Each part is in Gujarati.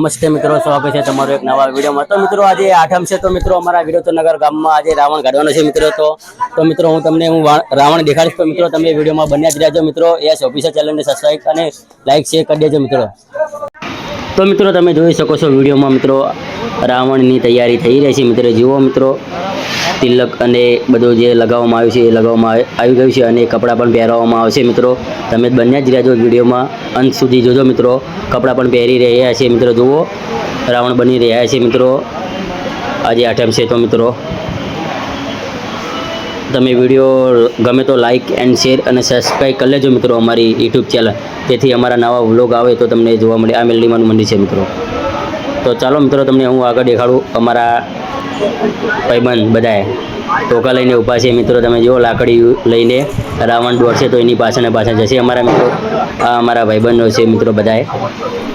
નમસ્તે મિત્રો, સ્વાગત છે તમારો એક નવા વિડીયોમાં। તો મિત્રો આજે આઠમ છે, તો મિત્રો અમારા વિરોચનનગર ગામમાં આજે રાવણ કાઢવાનો છે મિત્રો। તો મિત્રો હું તમને રાવણ દેખાડીશ, તો મિત્રો તમે વિડીયોમાં બન્યા જ રહેજો મિત્રો। યસ ઓફિશિયલ ચેનલને સબસ્ક્રાઇબ અને લાઈક શેર કરી દેજો મિત્રો। તો મિત્રો તમે જોઈ શકો છો વિડીયોમાં મિત્રો રાવણની તૈયારી થઈ રહી છે મિત્રો। જુઓ મિત્રો તિલક અને બધું જે લગાવવામાં આવ્યું છે એ લગાવવામાં આવી ગયું છે અને કપડાં પણ પહેરવામાં આવશે મિત્રો। તમે બન્યા જ રહેજો વિડીયોમાં, અંત સુધી જોજો મિત્રો। કપડાં પણ પહેરી રહ્યા છે મિત્રો, જુઓ રાવણ બની રહ્યા છે મિત્રો। આજે આઠમ છે, તો મિત્રો તમે વિડીયો ગમે તો લાઇક એન્ડ શેર અને સબસ્ક્રાઈબ કરી લેજો મિત્રો અમારી યુટ્યુબ ચેનલ, તેથી અમારા નવા વ્લોગ આવે તો તમને જોવા મળે। આ મેલડીમાનું મંદિર છે મિત્રો। તો ચાલો મિત્રો તમને હું આગળ દેખાડું। અમારા ભાઈબંધ બધાએ ટોકા લઈને ઊભા છે મિત્રો। તમે જુઓ લાકડી લઈને રાવણ દોડશે તો એની પાછળ ને પાછળ જશે અમારા મિત્રો। આ અમારા ભાઈબંધો છે મિત્રો બધાએ,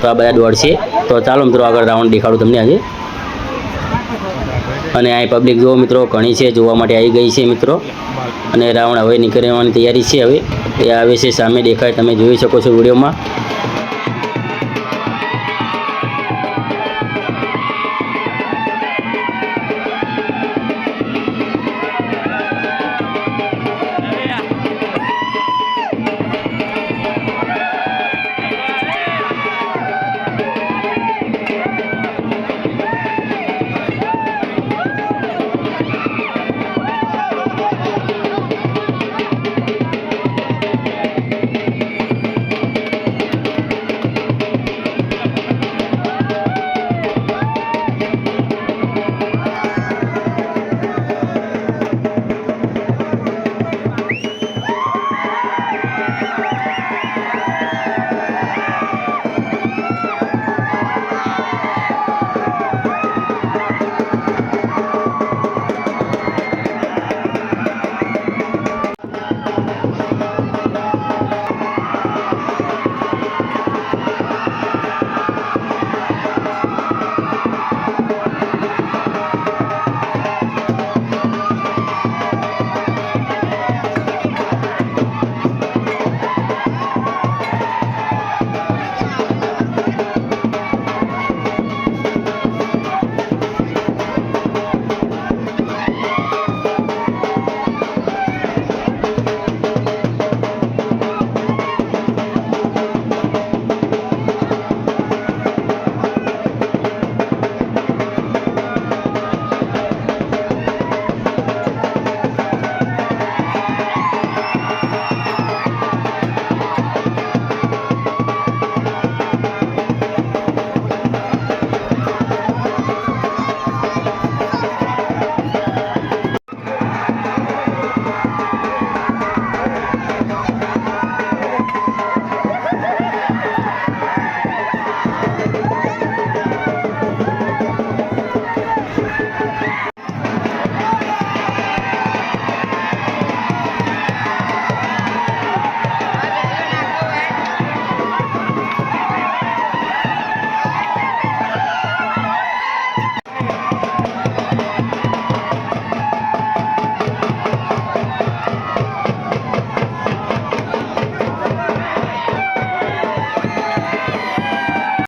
તો આ બધા દોડશે। તો ચાલો મિત્રો આગળ રાવણ દેખાડું તમને આજે। અને આ પબ્લિક જુઓ મિત્રો ઘણી છે, જોવા માટે આવી ગઈ છે મિત્રો। અને રાવણ હવે નીકળવાની તૈયારી છે, હવે એ આવે છે, સામે દેખાય, તમે જોઈ શકો છો વિડીયોમાં।